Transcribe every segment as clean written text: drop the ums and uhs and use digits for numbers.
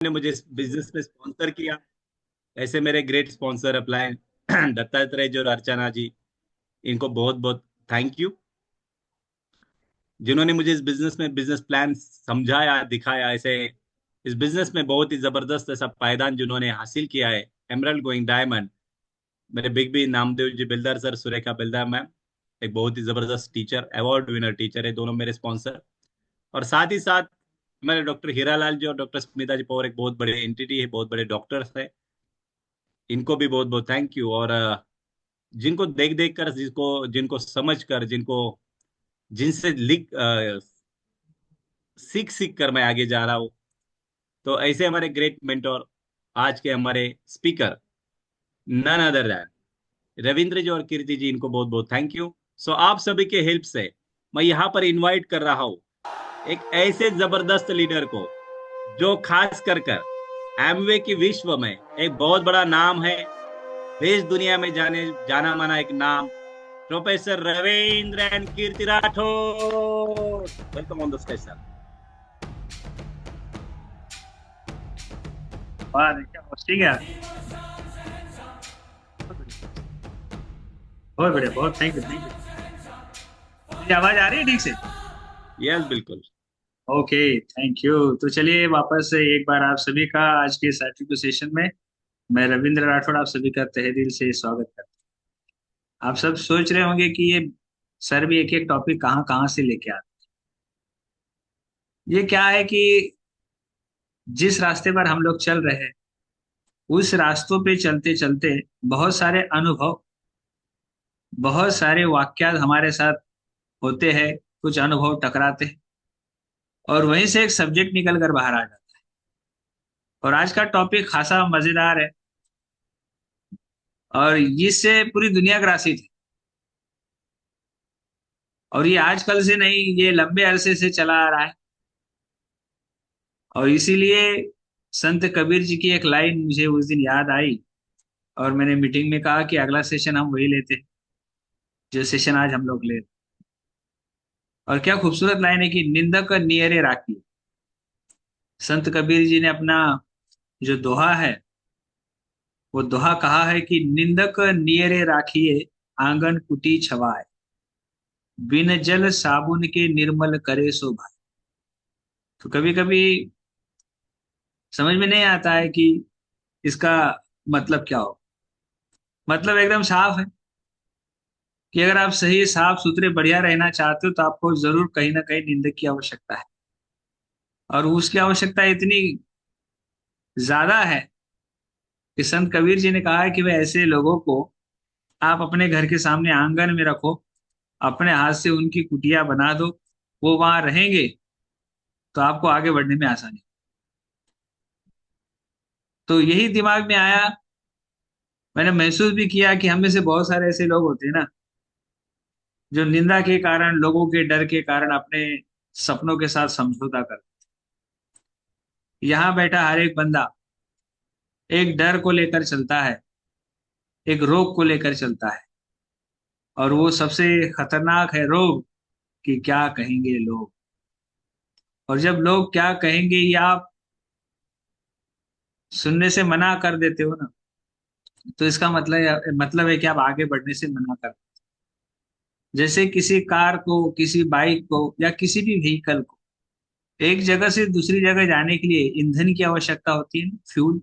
ने मुझे इस बिजनेस में स्पॉन्सर किया। ऐसे मेरे ग्रेट स्पॉन्सर अप्लाई दत्तात्रेय जी और अर्चना जी, इनको बहुत बहुत थैंक यू, जिन्होंने मुझे इस बिजनेस में बिजनेस प्लान समझाया, दिखाया। ऐसे इस बिजनेस में बहुत ही जबरदस्त ऐसा पायदान जिन्होंने हासिल किया है, एमरल्ड गोइंग डायमंड, मेरे big B Namdev ji builder sir, Surekha builder ma'am, एक बहुत ही जबरदस्त टीचर, अवार्ड विनर टीचर है, दोनों मेरे स्पॉन्सर। और साथ ही साथ मेरे डॉक्टर हीरालाल जी और डॉक्टर स्मिता जी पवार, एक बहुत बड़े एंटिटी है, बहुत बड़े डॉक्टर्स है, इनको भी बहुत बहुत थैंक यू। और जिनको देख देख कर, जिसको जिनको समझ कर, जिनको जिनसे सीख सीख कर मैं आगे जा रहा हूँ। तो ऐसे हमारे ग्रेट मेंटोर, आज के हमारे speaker, none other than Ravindra ji और कीर्ति जी, इनको बहुत बहुत थैंक यू। सो आप सभी के हेल्प से मैं यहाँ पर इनवाइट कर रहा हूँ एक ऐसे जबरदस्त लीडर को, जो खास कर एमवे की विश्व में एक बहुत बड़ा नाम है, देश दुनिया में जाना माना एक नाम, professor Ravindra and Kirti Rathore. Welcome on the stage sir. वाह क्या होस्टिंग है यार। बहुत बढ़िया, बहुत थैंक यू थैंक यू। मेरी आवाज आ रही है ठीक से? यस बिल्कुल। Okay, thank you. तो चलिए वापस से एक बार आप सभी का आज के साथी सेशन में मैं रविंद्र राठौड़ आप सभी का तहे दिल से स्वागत करता हूँ। आप सब सोच रहे होंगे कि ये सर भी एक एक टॉपिक कहाँ कहाँ से लेके आते हैं। ये क्या है कि जिस रास्ते पर हम लोग चल रहे हैं उस रास्तों पे चलते चलते बहुत सारे अनुभव, बहुत सारे वाक्यात हमारे साथ होते हैं, कुछ अनुभव टकराते हैं और वहीं से एक सब्जेक्ट निकल कर बाहर आ जाता है। और आज का टॉपिक खासा मजेदार है और इससे पूरी दुनिया ग्रासित है। और ये आजकल से नहीं, ये लंबे अरसे से चला आ रहा है। और इसीलिए संत कबीर जी की एक लाइन मुझे उस दिन याद आई और मैंने मीटिंग में कहा कि अगला सेशन हम वही लेते हैं जो सेशन आज हम लोग ले रहे हैं। और क्या खूबसूरत लाइन है कि निंदक नियरे राखी। संत कबीर जी ने अपना जो दोहा है, वो दोहा कहा है कि निंदक नियरे राखिए, आंगन कुटी छवाए, बिन जल साबुन के निर्मल करे सो भाई। तो कभी कभी समझ में नहीं आता है कि इसका मतलब क्या हो। मतलब एकदम साफ है कि अगर आप सही साफ सुथरे बढ़िया रहना चाहते हो तो आपको जरूर कहीं ना कहीं निंदक की आवश्यकता है। और उसकी आवश्यकता इतनी ज्यादा है कि संत कबीर जी ने कहा है कि वे ऐसे लोगों को आप अपने घर के सामने आंगन में रखो, अपने हाथ से उनकी कुटिया बना दो, वो वहां रहेंगे तो आपको आगे बढ़ने में आसानी। तो यही दिमाग में आया। मैंने महसूस भी किया कि हम में से बहुत सारे ऐसे लोग होते हैं ना, जो निंदा के कारण, लोगों के डर के कारण अपने सपनों के साथ समझौता कर। यहाँ बैठा हर एक बंदा एक डर को लेकर चलता है, एक रोग को लेकर चलता है। और वो सबसे खतरनाक है रोग, कि क्या कहेंगे लोग। और जब लोग क्या कहेंगे या आप सुनने से मना कर देते हो ना, तो इसका मतलब है कि आप आगे बढ़ने से मना कर। जैसे किसी कार को, किसी बाइक को या किसी भी व्हीकल को एक जगह से दूसरी जगह जाने के लिए ईंधन की आवश्यकता होती है, फ्यूल।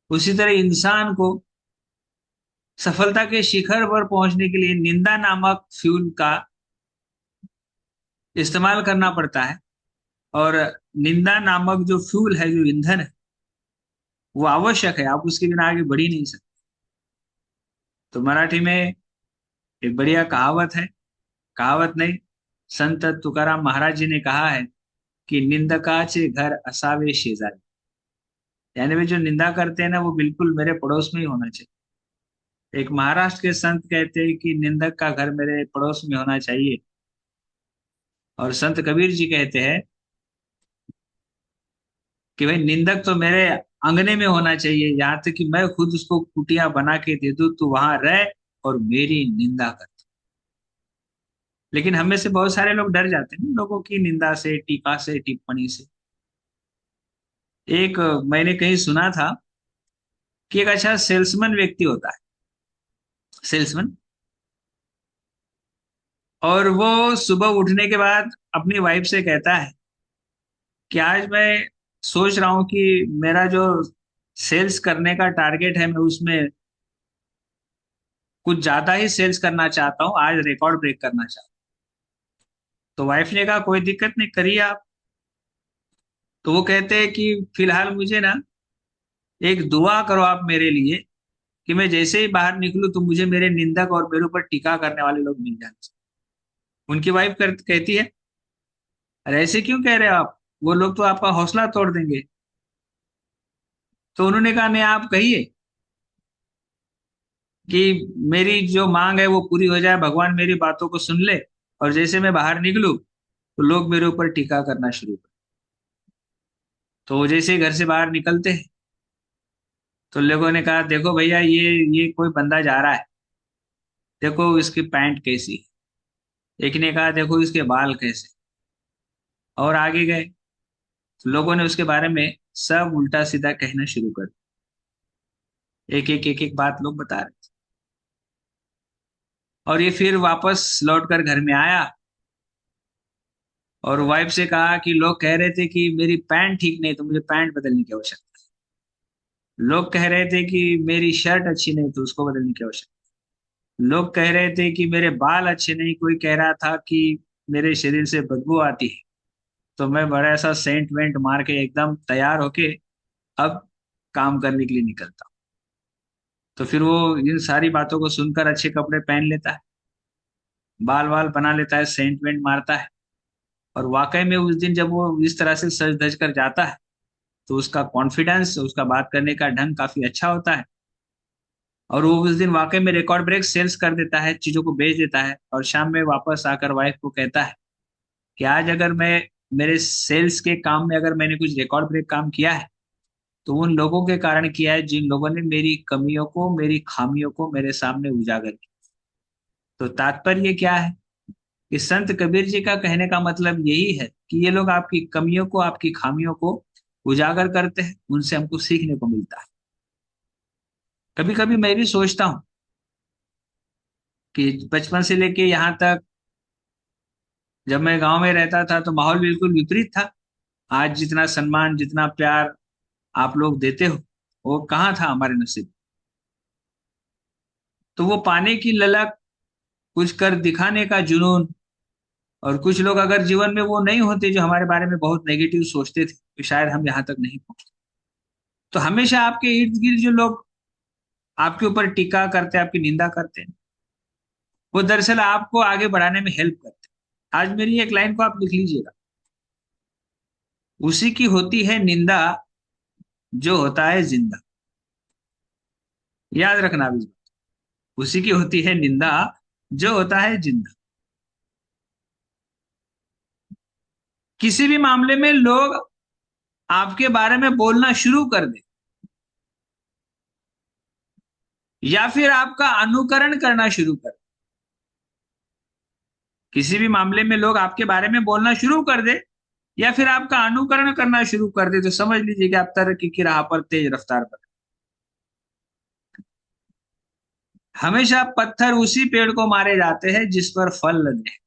उसी तरह इंसान को सफलता के शिखर पर पहुंचने के लिए निंदा नामक फ्यूल का इस्तेमाल करना पड़ता है। और निंदा नामक जो फ्यूल है, जो ईंधन है, वो आवश्यक है, आप उसके बिना आगे बढ़ ही नहीं सकते। तो मराठी में एक बढ़िया कहावत है, कहावत नहीं, संत तुकाराम महाराज जी ने कहा है कि निंदकाचे घर असावे शेजारी। यानी वे जो निंदा करते हैं ना, वो बिल्कुल मेरे पड़ोस में ही होना चाहिए। एक महाराष्ट्र के संत कहते हैं कि निंदक का घर मेरे पड़ोस में होना चाहिए। और संत कबीर जी कहते हैं कि भाई निंदक तो मेरे अंगने में होना चाहिए, यहाँ तक कि मैं खुद उसको कुटिया बना के दे दूं तो वहां रह और मेरी निंदा कर। लेकिन हम में से बहुत सारे लोग डर जाते हैं ना लोगों की निंदा से, टीका से, टिप्पणी से। मैंने कहीं सुना था कि एक अच्छा सेल्समैन व्यक्ति होता है, सेल्समैन, और वो सुबह उठने के बाद अपनी वाइफ से कहता है कि आज मैं सोच रहा हूँ कि मेरा जो सेल्स करने का टारगेट है, मैं उसमें कुछ ज्यादा ही सेल्स करना चाहता हूँ, आज रिकॉर्ड ब्रेक करना चाहता हूँ। तो वाइफ ने कहा कोई दिक्कत नहीं, करिए आप। तो वो कहते हैं कि फिलहाल मुझे ना एक दुआ करो आप मेरे लिए, कि मैं जैसे ही बाहर निकलूं तो मुझे मेरे निंदक और मेरे ऊपर टीका करने वाले लोग मिल जाए। उनकी वाइफ कहती है, अरे ऐसे क्यों कह रहे हो आप, वो लोग तो आपका हौसला तोड़ देंगे। तो उन्होंने कहा नहीं, आप कहिए कि मेरी जो मांग है वो पूरी हो जाए, भगवान मेरी बातों को सुन ले, और जैसे मैं बाहर निकलूं तो लोग मेरे ऊपर टीका करना शुरू कर। तो वो जैसे ही घर से बाहर निकलते हैं तो लोगों ने कहा देखो भैया, ये कोई बंदा जा रहा है, देखो इसकी पैंट कैसी है। एक ने कहा देखो इसके बाल कैसे। और आगे गए तो लोगों ने उसके बारे में सब उल्टा सीधा कहना शुरू कर दिया। एक एक बात लोग बता रहे थे। और ये फिर वापस लौट कर घर में आया और वाइफ से कहा कि लोग कह रहे थे कि मेरी पैंट ठीक नहीं तो मुझे पैंट बदलने की आवश्यकता है। लोग कह रहे थे कि मेरी शर्ट अच्छी नहीं तो उसको बदलने की आवश्यकता है। लोग कह रहे थे कि मेरे बाल अच्छे नहीं, कोई कह रहा था कि मेरे शरीर से बदबू आती है। तो मैं बड़ा ऐसा सेंट वेंट मार के एकदम तैयार होके अब काम करने के लिए निकलता हूँ। तो फिर वो इन सारी बातों को सुनकर अच्छे कपड़े पहन लेता है, बाल वाल बना लेता है, सेंट वेंट मारता है। और वाकई में उस दिन जब वो इस तरह से सज धज कर जाता है तो उसका कॉन्फिडेंस, उसका बात करने का ढंग काफी अच्छा होता है। और वो उस दिन वाकई में रिकॉर्ड ब्रेक सेल्स कर देता है, चीजों को बेच देता है, और शाम में वापस आकर वाइफ को कहता है कि आज अगर मैं मेरे सेल्स के काम में अगर मैंने कुछ रिकॉर्ड ब्रेक काम किया है तो उन लोगों के कारण किया है जिन लोगों ने मेरी कमियों को, मेरी खामियों को मेरे सामने उजागर किया। तो तात्पर्य क्या है कि संत कबीर जी का कहने का मतलब यही है कि ये लोग आपकी कमियों को, आपकी खामियों को उजागर करते हैं, उनसे हमको सीखने को मिलता है। कभी कभी मैं भी सोचता हूँ कि बचपन से लेके यहाँ तक जब मैं गांव में रहता था तो माहौल बिल्कुल विपरीत था। आज जितना सम्मान, जितना प्यार आप लोग देते हो, वो कहाँ था हमारे नसीब। तो वो पाने की ललक, कुछ कर दिखाने का जुनून, और कुछ लोग अगर जीवन में वो नहीं होते जो हमारे बारे में बहुत नेगेटिव सोचते थे, तो शायद हम यहाँ तक नहीं पहुंचते। तो हमेशा आपके इर्द गिर्द जो लोग आपके ऊपर टीका करते हैं, आपकी निंदा करते हैं, वो दरअसल आपको आगे बढ़ाने में हेल्प करते हैं। आज मेरी एक लाइन को आप लिख लीजिएगा, उसी की होती है निंदा जो होता है जिंदा। याद रखना अभी, उसी की होती है निंदा जो होता है जिंदा। किसी भी मामले में लोग आपके बारे में बोलना शुरू कर दे या फिर आपका अनुकरण करना शुरू कर, किसी भी मामले में लोग आपके बारे में बोलना शुरू कर दे या फिर आपका अनुकरण करना शुरू कर दे, तो समझ लीजिए कि आप तरक्की की राह पर तेज रफ्तार पर। हमेशा पत्थर उसी पेड़ को मारे जाते हैं जिस पर फल लगे।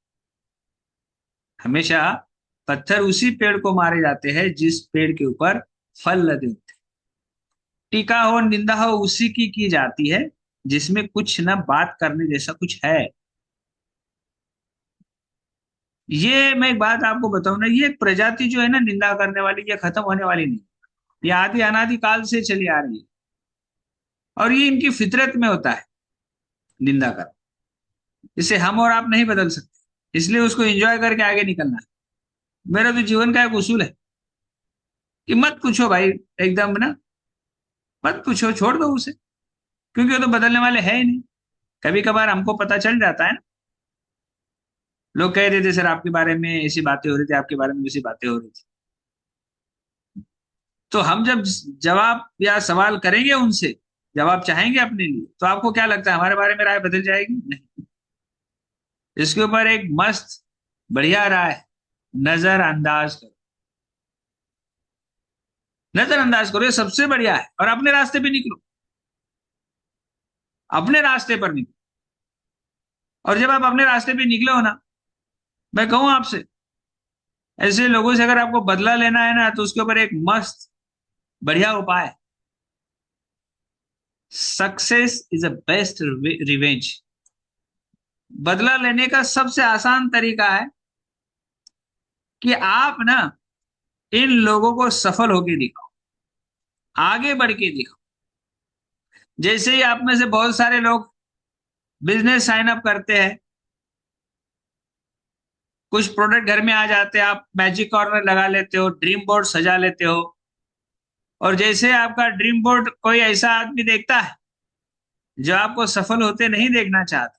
हमेशा पत्थर उसी पेड़ को मारे जाते हैं जिस पेड़ के ऊपर फल लगे होते हैं। टीका हो, निंदा हो, उसी की जाती है जिसमें कुछ ना बात करने जैसा कुछ है। ये मैं एक बात आपको बताऊं ना, ये एक प्रजाति जो है ना निंदा करने वाली, ये खत्म होने वाली नहीं। ये आदि अनादि काल से चली आ रही है और ये इनकी फितरत में होता है निंदा कर। इसे हम और आप नहीं बदल सकते, इसलिए उसको एंजॉय करके आगे निकलना है। मेरा तो जीवन का एक उसूल है कि मत पूछो भाई, एकदम ना मत पूछो, छोड़ दो उसे, क्योंकि वो तो बदलने वाले है ही नहीं। कभी कभार हमको पता चल जाता है ना, लोग कह रहे थे सर आपके बारे में ऐसी बातें हो रही थी, आपके बारे में ऐसी बातें हो रही थी। तो हम जब जवाब या सवाल करेंगे उनसे, जवाब चाहेंगे अपने लिए, तो आपको क्या लगता है हमारे बारे में राय बदल जाएगी? नहीं। इसके ऊपर एक मस्त बढ़िया राय, नजरअंदाज करो। नजरअंदाज करो, ये सबसे बढ़िया है। और अपने रास्ते पे निकलो, अपने रास्ते पर निकलो। और जब आप अपने रास्ते पे निकले हो ना, मैं कहूँ आपसे, ऐसे लोगों से अगर आपको बदला लेना है ना, तो उसके ऊपर एक मस्त बढ़िया उपाय है। Success is a best revenge. बदला लेने का सबसे आसान तरीका है कि आप ना इन लोगों को सफल होके दिखाओ, आगे बढ़ के दिखाओ। जैसे ही आप में से बहुत सारे लोग बिजनेस साइन अप करते हैं, कुछ प्रोडक्ट घर में आ जाते हैं, आप मैजिक कॉर्नर लगा लेते हो, ड्रीम बोर्ड सजा लेते हो। और जैसे आपका ड्रीम बोर्ड कोई ऐसा आदमी देखता है जो आपको सफल होते नहीं देखना चाहता,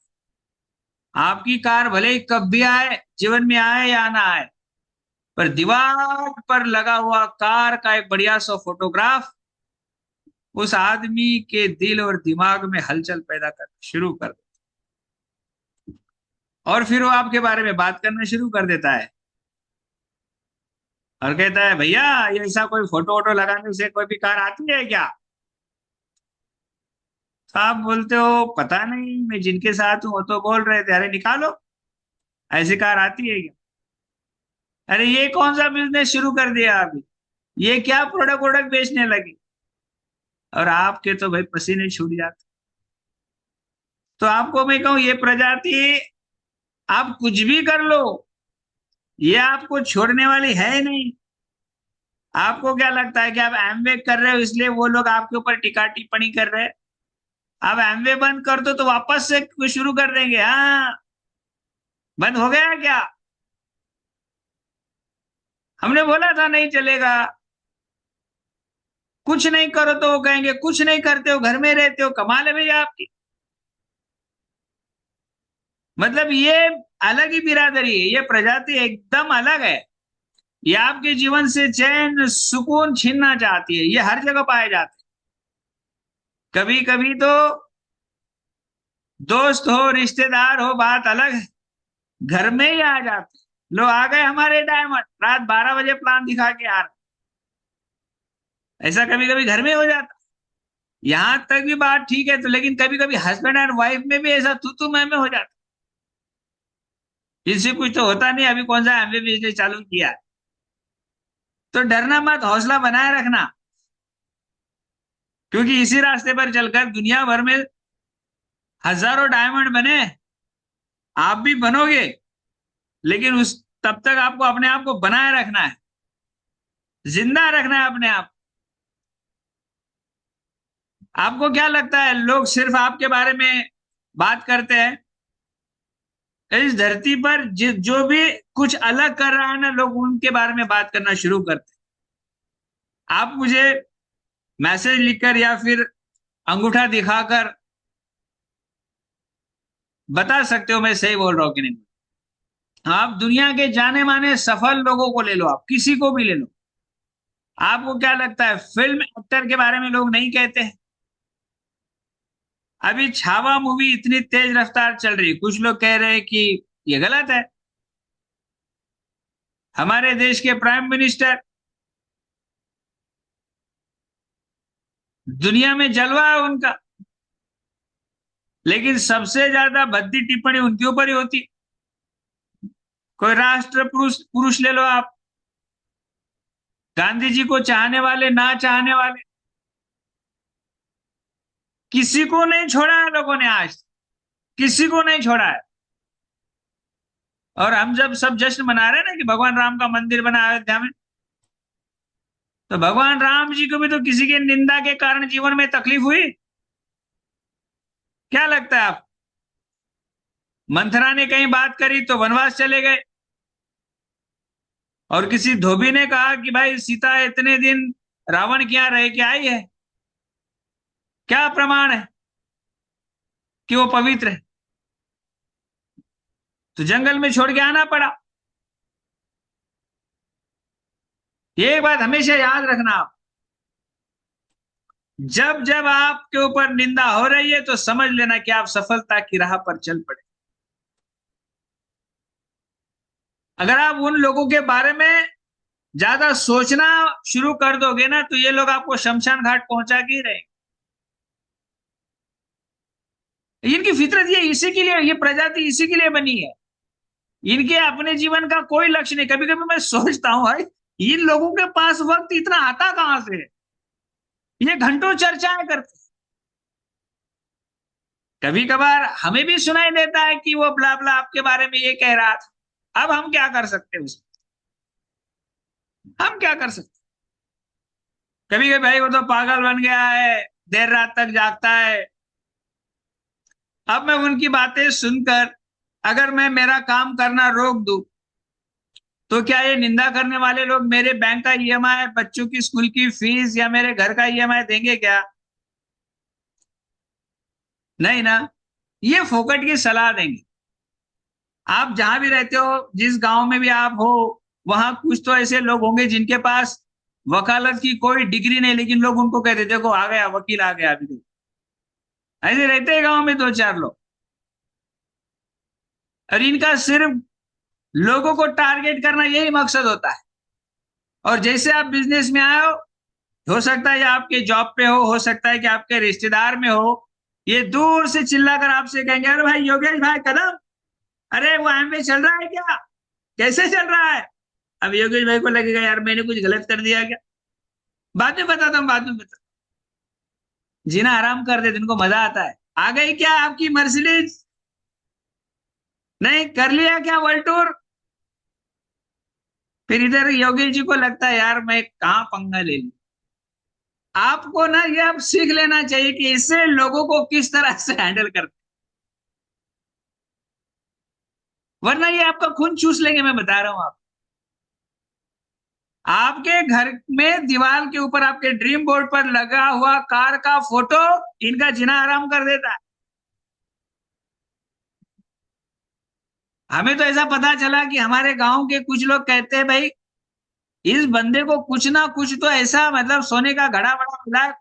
आपकी कार भले ही कब भी आए, जीवन में आए या ना आए, पर दीवार पर लगा हुआ कार का एक बढ़िया सा फोटोग्राफ उस आदमी के दिल और दिमाग में हलचल पैदा करना शुरू कर दे। और फिर वो आपके बारे में बात करना शुरू कर देता है और कहता है, भैया ये ऐसा कोई फोटो वोटो लगाने से कोई भी कार आती है क्या? तो आप बोलते हो, पता नहीं, मैं जिनके साथ हूं वो तो बोल रहे थे। अरे निकालो, ऐसी कार आती है क्या? अरे ये कौन सा बिजनेस शुरू कर दिया अभी, ये क्या प्रोडक्ट वोडक्ट बेचने लगे? और आपके तो भाई पसीने छूट जाते। तो आपको मैं कहूं, ये प्रजाति, आप कुछ भी कर लो, ये आपको छोड़ने वाली है नहीं। आपको क्या लगता है कि आप एमवे कर रहे हो इसलिए वो लोग आपके ऊपर टीका टिप्पणी कर रहे हैं? आप एमवे बंद कर दो तो वापस से कुछ शुरू कर देंगे। हाँ, बंद हो गया क्या? हमने बोला था नहीं चलेगा। कुछ नहीं करो तो वो कहेंगे कुछ नहीं करते हो, घर में रहते हो, कमाल है भैया आपकी। मतलब ये अलग ही बिरादरी है, ये प्रजाति एकदम अलग है। ये आपके जीवन से चैन सुकून छीनना चाहती है। ये हर जगह पाए जाते हैं। कभी कभी तो दोस्त हो, रिश्तेदार हो, बात अलग है, घर में ही आ जाते हैं। लो आ गए हमारे डायमंड, रात 12 बजे प्लान दिखा के आ रहे। ऐसा कभी कभी घर में हो जाता। यहां तक भी बात ठीक है, तो लेकिन कभी कभी हस्बैंड एंड वाइफ में भी ऐसा तू मैं हो जाता। इससे कुछ तो होता नहीं, अभी कौन सा एमवे बिजनेस चालू किया है। तो डरना मत, हौसला बनाए रखना, क्योंकि इसी रास्ते पर चलकर दुनिया भर में हजारों डायमंड बने, आप भी बनोगे। लेकिन उस तब तक आपको अपने आप को बनाए रखना है, जिंदा रखना है अपने आप। आपको क्या लगता है लोग सिर्फ आपके बारे में बात करते हैं? इस धरती पर जो भी कुछ अलग कर रहा है ना, लोग उनके बारे में बात करना शुरू करते हैं। आप मुझे मैसेज लिखकर या फिर अंगूठा दिखाकर बता सकते हो मैं सही बोल रहा हूं कि नहीं। आप दुनिया के जाने माने सफल लोगों को ले लो, आप किसी को भी ले लो। आपको क्या लगता है फिल्म एक्टर के बारे में लोग नहीं कहते हैं? अभी छावा मूवी इतनी तेज रफ्तार चल रही है, कुछ लोग कह रहे हैं कि ये गलत है। हमारे देश के प्राइम मिनिस्टर, दुनिया में जलवा है उनका, लेकिन सबसे ज्यादा भद्दी टिप्पणी उनके ऊपर ही होती। कोई राष्ट्र पुरुष पुरुष ले लो आप, गांधी जी को चाहने वाले ना चाहने वाले, किसी को नहीं छोड़ा है लोगों ने आज, किसी को नहीं छोड़ा है। और हम जब सब जश्न मना रहे हैं ना कि भगवान राम का मंदिर बना अयोध्या में, तो भगवान राम जी को भी तो किसी की निंदा के कारण जीवन में तकलीफ हुई। क्या लगता है आप? मंथरा ने कहीं बात करी तो वनवास चले गए, और किसी धोबी ने कहा कि भाई सीता इतने दिन रावण के यहाँ रह के आई है, क्या प्रमाण है कि वो पवित्र है? तो जंगल में छोड़ के आना पड़ा। ये एक बात हमेशा याद रखना आप, जब जब आपके ऊपर निंदा हो रही है तो समझ लेना कि आप सफलता की राह पर चल पड़े। अगर आप उन लोगों के बारे में ज्यादा सोचना शुरू कर दोगे ना तो ये लोग आपको शमशान घाट पहुंचा के ही रहेंगे। इनकी फितरत ये इसी के लिए, ये प्रजाति इसी के लिए बनी है। इनके अपने जीवन का कोई लक्ष्य नहीं। कभी कभी मैं सोचता हूं भाई, इन लोगों के पास वक्त इतना आता कहां से है? ये घंटों चर्चाएं करते। कभी कभार हमें भी सुनाई देता है कि वो ब्ला ब्ला आपके बारे में ये कह रहा था। अब हम क्या कर सकते हैं उसमें? हम क्या कर सकते? कभी कभी भाई वो तो पागल बन गया है, देर रात तक जागता है। अब मैं उनकी बातें सुनकर अगर मैं मेरा काम करना रोक दूं तो क्या ये निंदा करने वाले लोग मेरे बैंक का ईएमआई, बच्चों की स्कूल की फीस या मेरे घर का ईएमआई देंगे क्या? नहीं ना। ये फोकट की सलाह देंगे। आप जहां भी रहते हो, जिस गांव में भी आप हो, वहां कुछ तो ऐसे लोग होंगे जिनके पास वकालत की कोई डिग्री नहीं, लेकिन लोग उनको कहते देखो आ गया वकील, आ गया अभी। देखो ऐसे रहते हैं गांव में दो चार लोग। और इनका सिर्फ लोगों को टारगेट करना यही मकसद होता है। और जैसे आप बिजनेस में आए हो सकता है ये आपके जॉब पे हो सकता है कि आपके रिश्तेदार में हो, ये दूर से चिल्लाकर आपसे कहेंगे अरे भाई योगेश भाई कदम, अरे वो एमवे चल रहा है क्या? कैसे चल रहा है? अब योगेश भाई को लगेगा यार मैंने कुछ गलत कर दिया क्या। बाद में बताता हूँ, बाद में बता। जीना आराम कर देते, इनको मजा आता है। आ गई क्या आपकी मर्सिडीज? नहीं कर लिया क्या वर्ल्ड टूर? फिर इधर योगेश जी को लगता है यार मैं कहाँ पंगा ले लूं। आपको ना ये अब सीख लेना चाहिए कि इससे लोगों को किस तरह से हैंडल करते, वरना ये आपका खून चूस लेंगे। मैं बता रहा हूं। आपके घर में दीवार के ऊपर आपके ड्रीम बोर्ड पर लगा हुआ कार का फोटो इनका जीना आराम कर देता है। हमें तो ऐसा पता चला कि हमारे गांव के कुछ लोग कहते हैं भाई इस बंदे को कुछ ना कुछ तो ऐसा मतलब सोने का घड़ा बड़ा मिला है।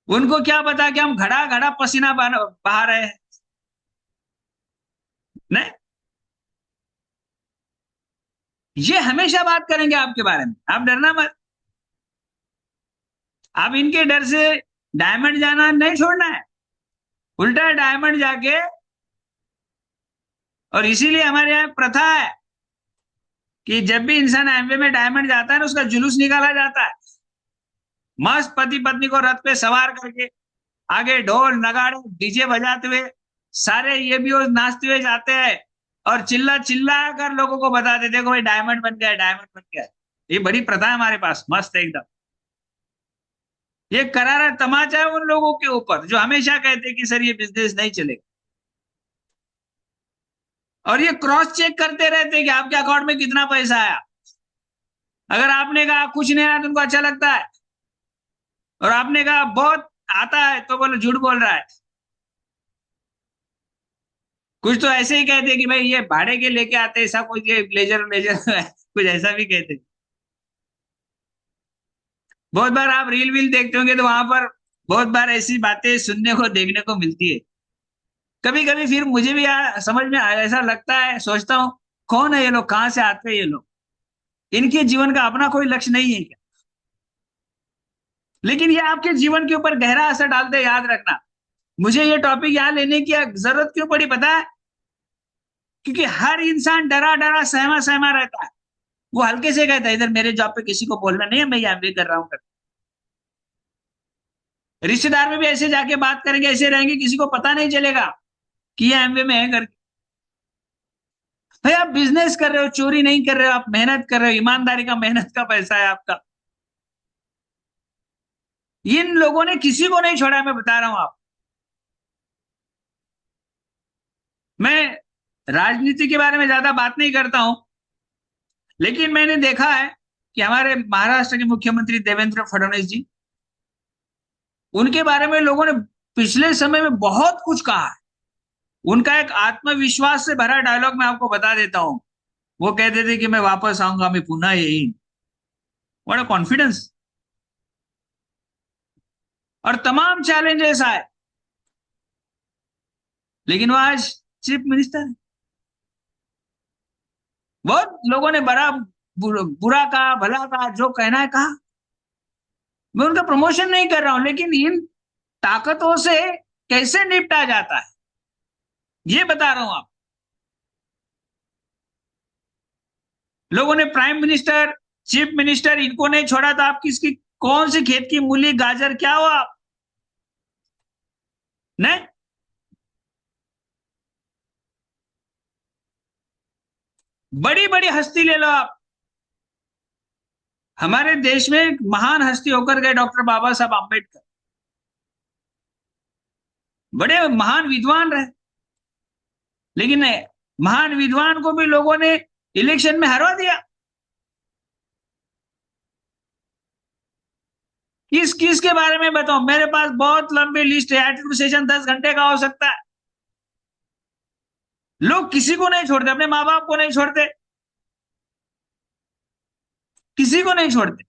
उनको क्या पता कि हम घड़ा घड़ा पसीना बहा रहे हैं। नहीं, ये हमेशा बात करेंगे आपके बारे में, आप डरना मत। आप इनके डर से डायमंड जाना नहीं छोड़ना है, उल्टा डायमंड जाके। और इसीलिए हमारे यहाँ प्रथा है कि जब भी इंसान एमवे में डायमंड जाता है ना उसका जुलूस निकाला जाता है। मस्त पति पत्नी को रथ पे सवार करके आगे ढोल नगाड़े डीजे बजाते हुए सारे ये भी वो नाचते हुए जाते हैं। और चिल्ला चिल्ला कर लोगों को बताते देखो भाई डायमंड बन गया, डायमंड बन गया। ये बड़ी प्रथा है हमारे पास, मस्त एकदम। ये करारा तमाचा है उन लोगों के ऊपर जो हमेशा कहते हैं कि सर ये बिजनेस नहीं चलेगा। और ये क्रॉस चेक करते रहते हैं कि आपके अकाउंट में कितना पैसा आया। अगर आपने कहा कुछ नहीं आया तो उनको अच्छा लगता है, और आपने कहा बहुत आता है तो बोलो झूठ बोल रहा है। कुछ तो ऐसे ही कहते हैं कि भाई ये भाड़े के लेके आते हैं, ऐसा कुछ ये ब्लेजर ब्लेजर कुछ ऐसा भी कहते हैं। बहुत बार आप रील वील देखते होंगे तो वहां पर बहुत बार ऐसी बातें सुनने को देखने को मिलती है। कभी कभी फिर मुझे भी समझ में ऐसा लगता है, सोचता हूँ कौन है ये लोग, कहाँ से आते हैं ये लोग, इनके जीवन का अपना कोई लक्ष्य नहीं है क्या? लेकिन ये आपके जीवन के ऊपर गहरा असर डालते हैं, याद रखना। मुझे ये टॉपिक यहाँ लेने की जरूरत क्यों पड़ी पता है? क्योंकि हर इंसान डरा डरा सहमा सहमा रहता है। वो हल्के से कहता है इधर मेरे जॉब पे किसी को बोलना नहीं है, मैं ये एमबीए कर रहा हूँ। रिश्तेदार में भी ऐसे जाके बात करेंगे, ऐसे रहेंगे, किसी को पता नहीं चलेगा कि ये एमबीए में है करके। भाई आप बिजनेस कर रहे हो, चोरी नहीं कर रहे हो, आप मेहनत कर रहे हो, ईमानदारी का मेहनत का पैसा है आपका। इन लोगों ने किसी को नहीं छोड़ा, मैं बता रहा हूं आप। मैं राजनीति के बारे में ज्यादा बात नहीं करता हूं, लेकिन मैंने देखा है कि हमारे महाराष्ट्र के मुख्यमंत्री देवेंद्र फडणवीस जी, उनके बारे में लोगों ने पिछले समय में बहुत कुछ कहा है। उनका एक आत्मविश्वास से भरा डायलॉग मैं आपको बता देता हूं। वो कहते थे कि मैं वापस आऊंगा, मैं पुनः यही। बड़ा कॉन्फिडेंस। और तमाम चैलेंजेस आए, लेकिन वो आज चीफ मिनिस्टर है। बहुत लोगों ने बड़ा बुरा कहा, भला कहा, जो कहना है कहा। मैं उनका प्रमोशन नहीं कर रहा हूं, लेकिन इन ताकतों से कैसे निपटा जाता है ये बता रहा हूं आप। लोगों ने प्राइम मिनिस्टर, चीफ मिनिस्टर, इनको नहीं छोड़ा तो आप किसकी, कौन सी खेत की मूली, गाजर, क्या हो आप? नहीं। बड़ी बड़ी हस्ती ले लो आप। हमारे देश में एक महान हस्ती होकर गए डॉक्टर बाबा साहब आम्बेडकर, बड़े महान विद्वान रहे, लेकिन महान विद्वान को भी लोगों ने इलेक्शन में हरवा दिया। किस किस के बारे में बताऊं? मेरे पास बहुत लंबी लिस्ट है, एडमिनिस्ट्रेशन 10 घंटे का हो सकता है। लोग किसी को नहीं छोड़ते, अपने माँ बाप को नहीं छोड़ते, किसी को नहीं छोड़ते।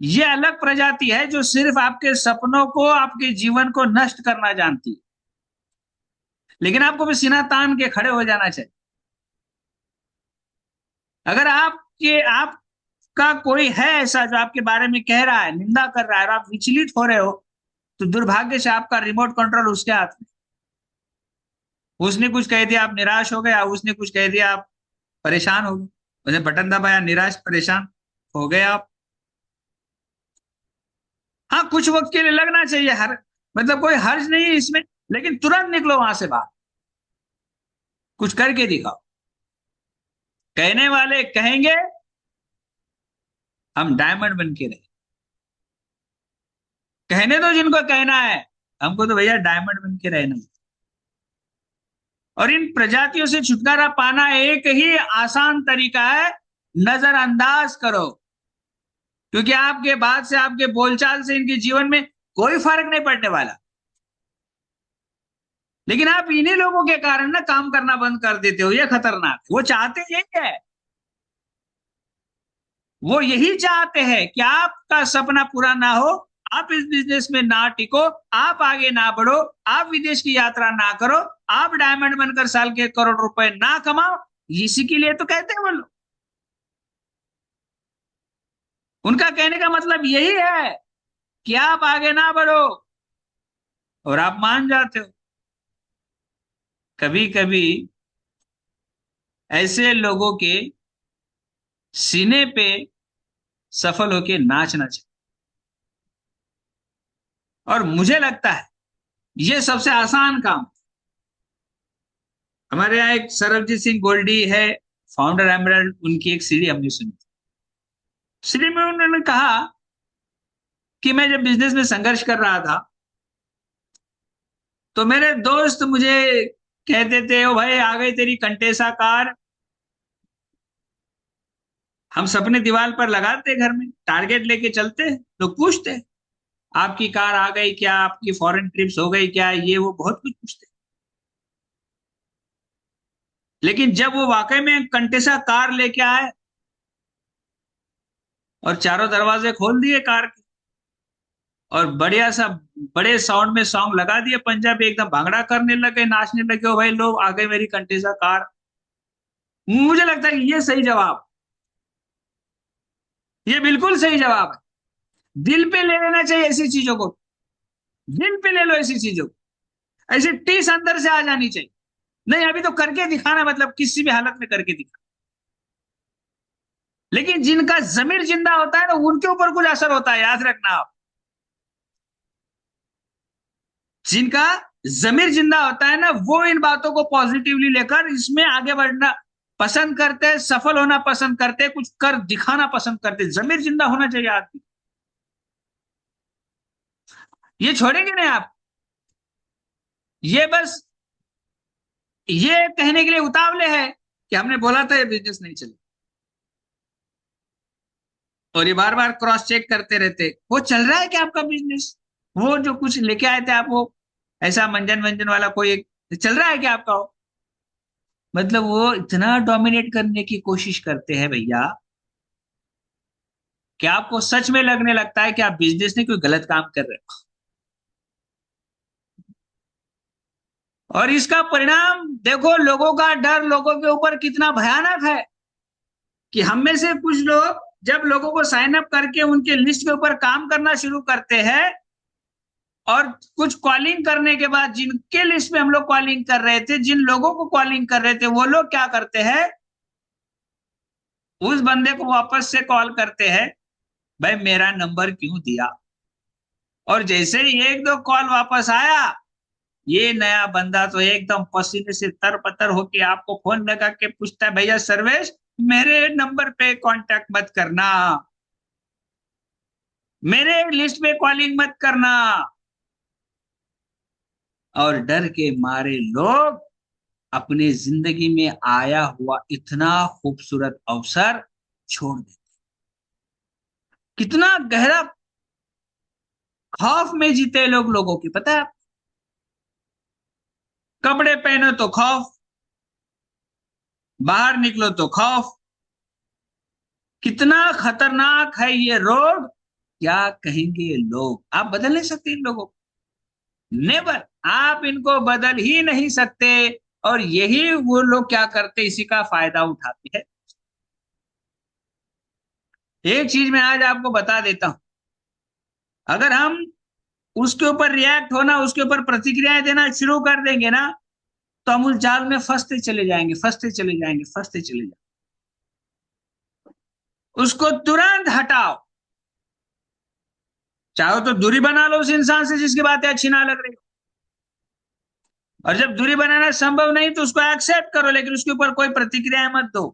ये अलग प्रजाति है जो सिर्फ आपके सपनों को, आपके जीवन को नष्ट करना जानती है। लेकिन आपको भी सीना तान के खड़े हो जाना चाहिए। अगर आपका कोई है ऐसा जो आपके बारे में कह रहा है, निंदा कर रहा है, और आप विचलित हो रहे हो, तो दुर्भाग्य से आपका रिमोट कंट्रोल उसके हाथ में। उसने कुछ कह दिया आप निराश हो गए, या उसने कुछ कह दिया आप परेशान हो गए, उसने बटन दबाया, निराश परेशान हो गए आप। हाँ, कुछ वक्त के लिए लगना चाहिए, हर मतलब कोई हर्ज नहीं है इसमें, लेकिन तुरंत निकलो वहां से बाहर, कुछ करके दिखाओ। कहने वाले कहेंगे हम डायमंड बन के रहे, कहने दो जिनको कहना है, हमको तो भैया डायमंड बन के रहना है। और इन प्रजातियों से छुटकारा पाना एक ही आसान तरीका है, नजरअंदाज करो। क्योंकि आपके बात से, आपके बोलचाल से इनके जीवन में कोई फर्क नहीं पड़ने वाला। लेकिन आप इन्हीं लोगों के कारण ना काम करना बंद कर देते हो, ये खतरनाक। वो चाहते यही है, वो यही चाहते हैं कि आपका सपना पूरा ना हो, आप इस बिजनेस में ना टिको, आप आगे ना बढ़ो, आप विदेश की यात्रा ना करो, आप डायमंड बनकर साल के करोड़ रुपए ना कमाओ। इसी के लिए तो कहते हैं वो लोग। उनका कहने का मतलब यही है कि आप आगे ना बढ़ो, और आप मान जाते हो। कभी कभी ऐसे लोगों के सीने पे सफल होके नाचना चाहिए। और मुझे लगता है ये सबसे आसान काम। हमारे यहाँ एक सरबजीत सिंह गोल्डी है, फाउंडर एमरल्ड, उनकी एक सीढ़ी हमने सुनी। सीढ़ी में उन्होंने कहा कि मैं जब बिजनेस में संघर्ष कर रहा था, तो मेरे दोस्त मुझे कहते थे, ओ भाई आ गई तेरी कंटेसा कार। हम सपने दीवार पर लगाते, घर में टारगेट लेके चलते, लोग पूछते आपकी कार आ गई क्या, आपकी फॉरेन ट्रिप्स हो गई क्या, ये वो बहुत कुछ पूछते। लेकिन जब वो वाकई में कंटेसा कार लेके आए और चारों दरवाजे खोल दिए कार के, और बढ़िया सा बड़े साउंड में सॉन्ग लगा दिए, पंजाबी एकदम भांगड़ा करने लगे, नाचने लगे, ओ भाई लोग आ गए मेरी कंटेसा कार। मुझे लगता है कि ये सही जवाब, ये बिल्कुल सही जवाब है। दिल पे ले लेना चाहिए ऐसी चीजों को, दिल पे ले लो ऐसी चीजों को। ऐसी टीस अंदर से आ जानी चाहिए। नहीं, अभी तो करके दिखाना, मतलब किसी भी हालत में करके दिखाना। लेकिन जिनका जमीर जिंदा होता है ना, उनके ऊपर कुछ असर होता है, याद रखना आप। जिनका जमीर जिंदा होता है ना, वो इन बातों को पॉजिटिवली लेकर इसमें आगे बढ़ना पसंद करते हैं, सफल होना पसंद करते हैं, कुछ कर दिखाना पसंद करते हैं। जमीर जिंदा होना चाहिए आदमी। ये छोड़ेंगे नहीं आप। ये बस ये कहने के लिए उतावले है कि हमने बोला था ये बिजनेस नहीं चले, और ये बार बार क्रॉस चेक करते रहते, वो चल रहा है क्या आपका बिजनेस? वो जो कुछ लेके आए थे आप, वो ऐसा मंजन वंजन वाला कोई एक चल रहा है क्या आपका? वो मतलब वो इतना डोमिनेट करने की कोशिश करते हैं भैया, कि आपको सच में लगने लगता है कि आप बिजनेस में कोई गलत काम कर रहे हो। और इसका परिणाम देखो, लोगों का डर लोगों के ऊपर कितना भयानक है कि हम में से कुछ लोग जब लोगों को साइन अप करके उनके लिस्ट के ऊपर काम करना शुरू करते हैं, और कुछ कॉलिंग करने के बाद जिनके लिस्ट में हम लोग कॉलिंग कर रहे थे, जिन लोगों को कॉलिंग कर रहे थे, वो लोग क्या करते हैं, उस बंदे को वापस से कॉल करते हैं, भाई मेरा नंबर क्यों दिया। और जैसे ही एक दो कॉल वापस आया, ये नया बंदा तो एकदम पसीने से तरपतर होके आपको फोन लगा के पूछता है, भैया सर्वेश, मेरे नंबर पे कांटेक्ट मत करना, मेरे लिस्ट पे कॉलिंग मत करना। और डर के मारे लोग अपने जिंदगी में आया हुआ इतना खूबसूरत अवसर छोड़ देते। कितना गहरा खौफ में जीते लोग, लोगों की पता है। कपड़े पहनो तो खौफ, बाहर निकलो तो खौफ। कितना खतरनाक है ये रोग, क्या कहेंगे लोग। आप बदल नहीं सकते इन लोगों को, नेवर। आप इनको बदल ही नहीं सकते। और यही वो लोग क्या करते, इसी का फायदा उठाते हैं। एक चीज मैं आज आपको बता देता हूं, अगर हम उसके ऊपर रिएक्ट होना, उसके ऊपर प्रतिक्रियाएं देना शुरू कर देंगे ना, तो हम उस जाल में फंसते चले जाएंगे, फंसते चले जाएंगे, फंसते चले जाएंगे। उसको तुरंत हटाओ। चाहो तो दूरी बना लो उस इंसान से जिसकी बातें अच्छी ना लग रही। और जब दूरी बनाना संभव नहीं तो उसको एक्सेप्ट करो, लेकिन उसके ऊपर कोई प्रतिक्रिया मत दो।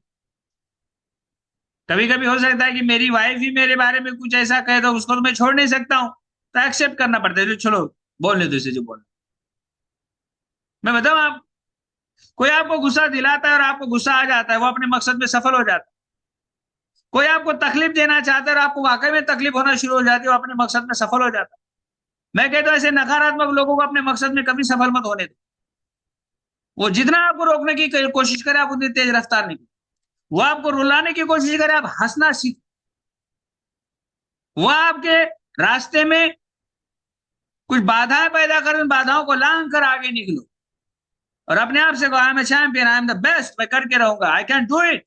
कभी कभी हो सकता है कि मेरी वाइफ ही मेरे बारे में कुछ ऐसा कह दो, उसको तो मैं छोड़ नहीं सकता हूं, तो एक्सेप्ट करना पड़ता है, जो छोड़ो, बोलने दो इसे जो बोलना। मैं बताऊं आप, कोई आपको गुस्सा दिलाता है और आपको गुस्सा आ जाता है, वो अपने मकसद में सफल हो जाता है। कोई आपको तकलीफ देना चाहता है और आपको वाकई में तकलीफ होना शुरू हो जाती है, वो अपने मकसद में सफल हो जाता है। मैं कहता हूं ऐसे नकारात्मक लोगों को अपने मकसद में कभी सफल मत होने दो। वो जितना आपको रोकने की कोशिश करे, आप उतनी तेज रफ्तार नहीं। वो आपको रुलाने की कोशिश करे, आप हंसना सीखो। वो आपके रास्ते में कुछ बाधाएं पैदा कर, उन बाधाओं को लांग कर आगे निकलो और अपने आप से कहो, I am a champion, I am the best, मैं करके रहूंगा, आई कैन डू इट।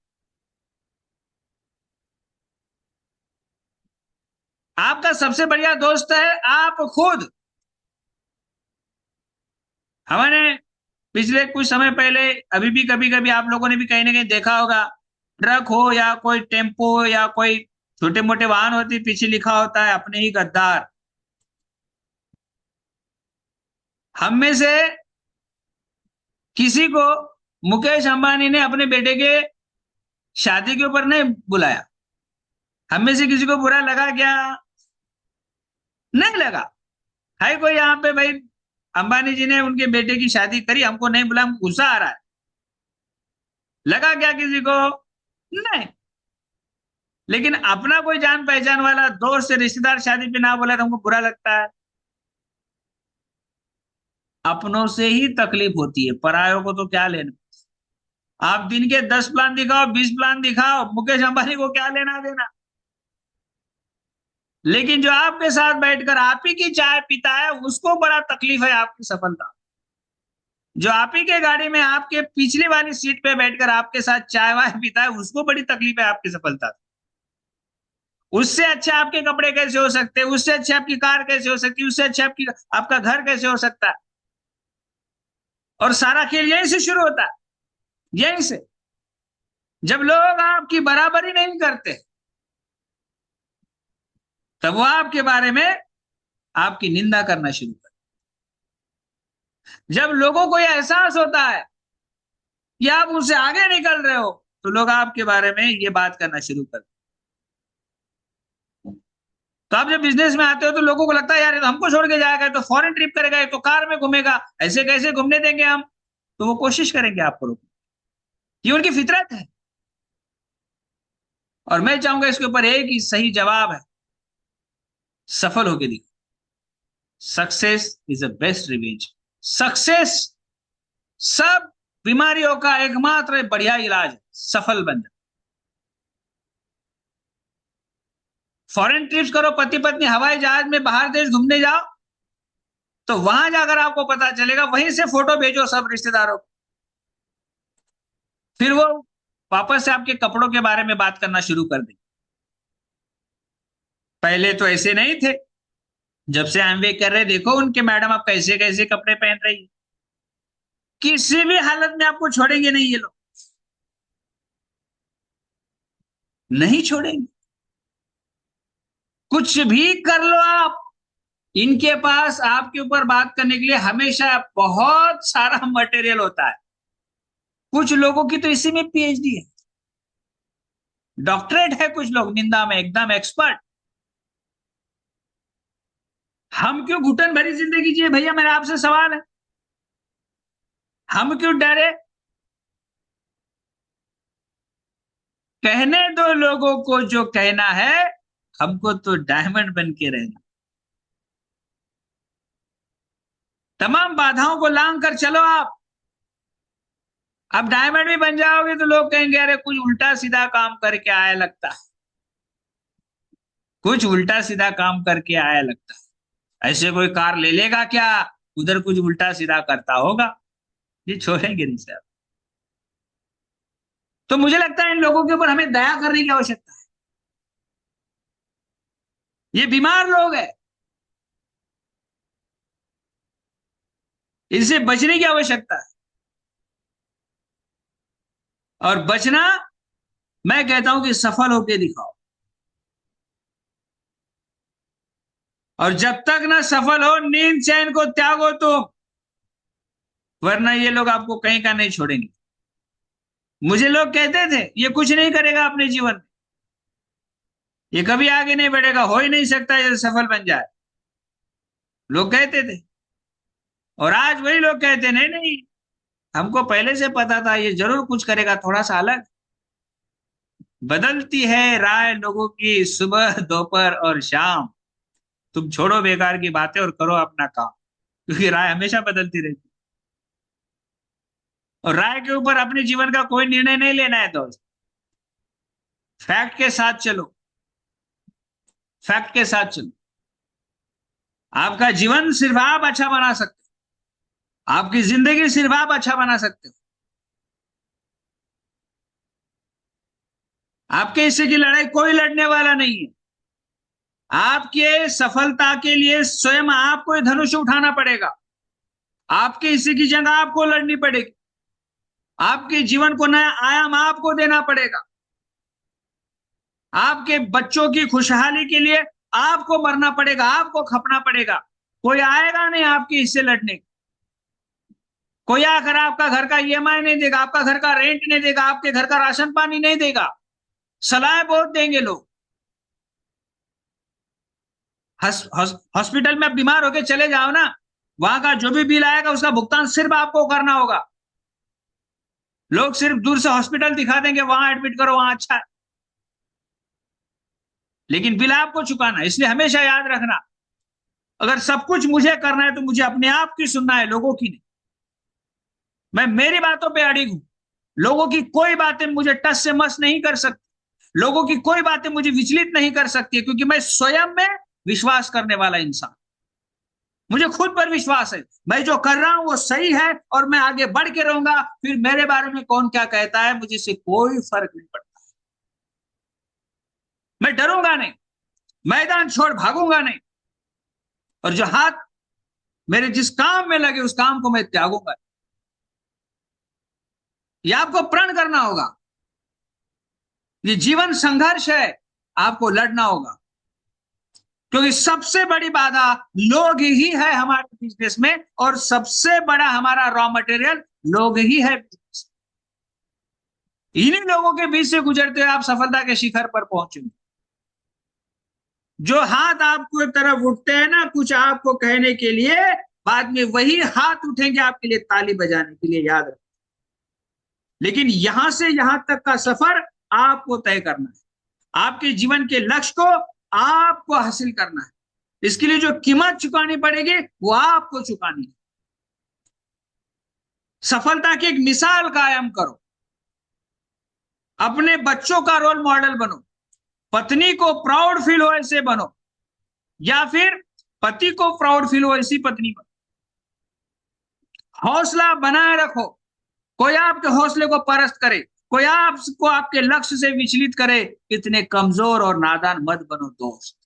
आपका सबसे बढ़िया दोस्त है आप खुद। हमने पिछले कुछ समय पहले, अभी भी कभी कभी आप लोगों ने भी कहीं ना कहीं देखा होगा, ट्रक हो या कोई टेम्पो हो या कोई छोटे मोटे वाहन होती, पीछे लिखा होता है अपने ही गद्दार। हम में से किसी को मुकेश अंबानी ने अपने बेटे के शादी के ऊपर नहीं बुलाया। हम में से किसी को बुरा लगा क्या? नहीं लगा। है कोई यहाँ पे भाई, अंबानी जी ने उनके बेटे की शादी करी, हमको नहीं बुला, हमको गुस्सा आ रहा है, लगा क्या किसी को? नहीं। लेकिन अपना कोई जान पहचान वाला दोस्त से रिश्तेदार शादी पे ना बोला तो हमको बुरा लगता है। अपनों से ही तकलीफ होती है, परायों को तो क्या लेना। आप दिन के 10 प्लान दिखाओ, 20 प्लान दिखाओ, मुकेश अंबानी को क्या लेना देना। लेकिन जो आपके साथ बैठकर आप ही की चाय पीता है, उसको बड़ा तकलीफ है आपकी सफलता। जो आप ही के गाड़ी में आपके पिछली वाली सीट पे बैठकर आपके साथ चाय वाय पीता है, उसको बड़ी तकलीफ है आपकी सफलता। उससे अच्छे आपके कपड़े कैसे हो सकते हैं, उससे अच्छे आपकी कार कैसे हो सकती है, उससे अच्छे आपकी आपका घर कैसे हो सकता है। और सारा खेल यहीं से शुरू होता है, यहीं से। जब लोग आपकी बराबरी नहीं करते, तब वो आपके बारे में आपकी निंदा करना शुरू करते। जब लोगों को यह एहसास होता है कि आप उनसे आगे निकल रहे हो, तो लोग आपके बारे में ये बात करना शुरू करते। तो आप जब बिजनेस में आते हो तो लोगों को लगता है यार ये तो हमको छोड़ के जाएगा, तो फॉरेन ट्रिप करेगा, ये तो कार में घूमेगा, ऐसे कैसे घूमने देंगे हम। तो वो कोशिश करेंगे आपको रोकने, ये उनकी फितरत है। और मैं चाहूंगा इसके ऊपर एक ही सही जवाब है, सफल होके दिखो। Success is the best revenge. Success सब बीमारियों का एकमात्र बढ़िया इलाज है, सफल बन जाओ। फॉरेन ट्रिप्स करो, पति पत्नी हवाई जहाज में बाहर देश घूमने जाओ, तो वहां जाकर आपको पता चलेगा, वहीं से फोटो भेजो सब रिश्तेदारों को। फिर वो वापस से आपके कपड़ों के बारे में बात करना शुरू कर देंगे। पहले तो ऐसे नहीं थे। जब से एमवे कर रहे, देखो उनके मैडम आप कैसे कैसे कपड़े पहन रही है। किसी भी हालत में आपको छोड़ेंगे नहीं ये लोग, नहीं छोड़ेंगे। कुछ भी कर लो आप, इनके पास आपके ऊपर बात करने के लिए हमेशा बहुत सारा मटेरियल होता है। कुछ लोगों की तो इसी में पीएचडी है, डॉक्टरेट है, कुछ लोग निंदा में एकदम एक्सपर्ट। हम क्यों घुटन भरी जिंदगी जिए भैया, मेरा आपसे सवाल है। हम क्यों डरे? कहने दो लोगों को जो कहना है, हमको तो डायमंड बन के रहना। तमाम बाधाओं को लांग कर चलो आप। अब डायमंड भी बन जाओगे तो लोग कहेंगे अरे कुछ उल्टा सीधा काम करके आया लगता है, कुछ उल्टा सीधा काम करके आया लगता है। ऐसे कोई कार ले लेगा क्या, उधर कुछ उल्टा सीधा करता होगा। ये छोड़ेंगे नहीं सर। तो मुझे लगता है इन लोगों के ऊपर हमें दया करने की आवश्यकता है। ये बीमार लोग हैं, इनसे बचने की आवश्यकता है। और बचना, मैं कहता हूं कि सफल होके दिखाओ। और जब तक ना सफल हो, नींद चैन को त्यागो तुम, वरना ये लोग आपको कहीं का नहीं छोड़ेंगे। मुझे लोग कहते थे ये कुछ नहीं करेगा अपने जीवन में, ये कभी आगे नहीं बढ़ेगा, हो ही नहीं सकता ये सफल बन जाए, लोग कहते थे। और आज वही लोग कहते नहीं नहीं, हमको पहले से पता था ये जरूर कुछ करेगा थोड़ा सा अलग। बदलती है राय लोगों की सुबह दोपहर और शाम। तुम छोड़ो बेकार की बातें और करो अपना काम, क्योंकि राय हमेशा बदलती रहती है। और राय के ऊपर अपने जीवन का कोई निर्णय नहीं लेना है दोस्त। फैक्ट के साथ चलो, फैक्ट के साथ चलो। आपका जीवन सिर्फ आप अच्छा बना सकते हो, आपकी जिंदगी सिर्फ आप अच्छा बना सकते हो। आपके हिस्से की लड़ाई कोई लड़ने वाला नहीं है। आपके सफलता के लिए स्वयं आपको धनुष उठाना पड़ेगा। आपके हिस्से की जंग आपको लड़नी पड़ेगी। आपके जीवन को नया आयाम आपको देना पड़ेगा। आपके बच्चों की खुशहाली के लिए आपको मरना पड़ेगा, आपको खपना पड़ेगा। कोई आएगा नहीं आपके हिस्से लड़ने। कोई आकर आपका घर का ईएमआई नहीं देगा, आपका घर का रेंट नहीं देगा, आपके घर का राशन पानी नहीं देगा। सलाह बहुत देंगे लोग। हॉस्पिटल में आप बीमार होके चले जाओ ना, वहां का जो भी बिल आएगा उसका भुगतान सिर्फ आपको करना होगा। लोग सिर्फ दूर से हॉस्पिटल दिखा देंगे, वहां एडमिट करो वहां अच्छा है, लेकिन बिल आपको चुकाना है। इसलिए हमेशा याद रखना, अगर सब कुछ मुझे करना है तो मुझे अपने आप की सुनना है, लोगों की नहीं। मैं मेरी बातों पे अड़िग हूं। लोगों की कोई बातें मुझे टस से मस नहीं कर सकती, लोगों की कोई बातें मुझे विचलित नहीं कर सकती, क्योंकि मैं स्वयं में विश्वास करने वाला इंसान। मुझे खुद पर विश्वास है, मैं जो कर रहा हूं वो सही है और मैं आगे बढ़ के रहूंगा। फिर मेरे बारे में कौन क्या कहता है, मुझे इससे कोई फर्क नहीं पड़ता। मैं डरूंगा नहीं, मैदान छोड़ भागूंगा नहीं, और जो हाथ मेरे जिस काम में लगे उस काम को मैं त्यागूंगा। ये आपको प्रण करना होगा। ये जीवन संघर्ष है, आपको लड़ना होगा, क्योंकि सबसे बड़ी बाधा लोग ही है हमारे बिजनेस में, और सबसे बड़ा हमारा रॉ मटेरियल लोग ही है। इन्हीं लोगों के बीच से गुजरते हुए आप सफलता के शिखर पर पहुंचेंगे। जो हाथ आपको तरफ उठते हैं ना कुछ आपको कहने के लिए, बाद में वही हाथ उठेंगे आपके लिए ताली बजाने के लिए, याद रखें। लेकिन यहां से यहां तक का सफर आपको तय करना है। आपके जीवन के लक्ष्य को आपको हासिल करना है। इसके लिए जो कीमत चुकानी पड़ेगी वो आपको चुकानी है। सफलता की एक मिसाल कायम करो, अपने बच्चों का रोल मॉडल बनो, पत्नी को प्राउड फील हो ऐसे बनो, या फिर पति को प्राउड फील हो ऐसी पत्नी बनो। हौसला बनाए रखो। कोई आपके हौसले को परस्त करे, कोई आपको आपके लक्ष्य से विचलित करे, इतने कमजोर और नादान मत बनो दोस्त,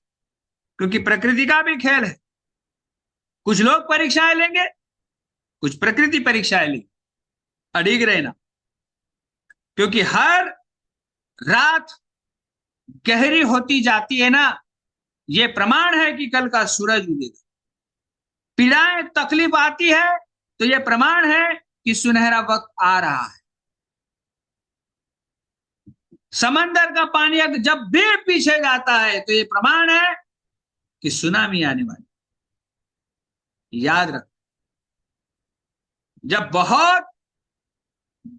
क्योंकि प्रकृति का भी खेल है। कुछ लोग परीक्षाएं लेंगे, कुछ प्रकृति परीक्षाएं लेंगे। अड़िग रहना, क्योंकि हर रात गहरी होती जाती है ना, ये प्रमाण है कि कल का सूरज उगेगा। पीड़ाएं तकलीफ आती है तो ये प्रमाण है कि सुनहरा वक्त आ रहा है। समंदर का पानी अगर जब भी पीछे जाता है तो ये प्रमाण है कि सुनामी आने वाली। याद रख, जब बहुत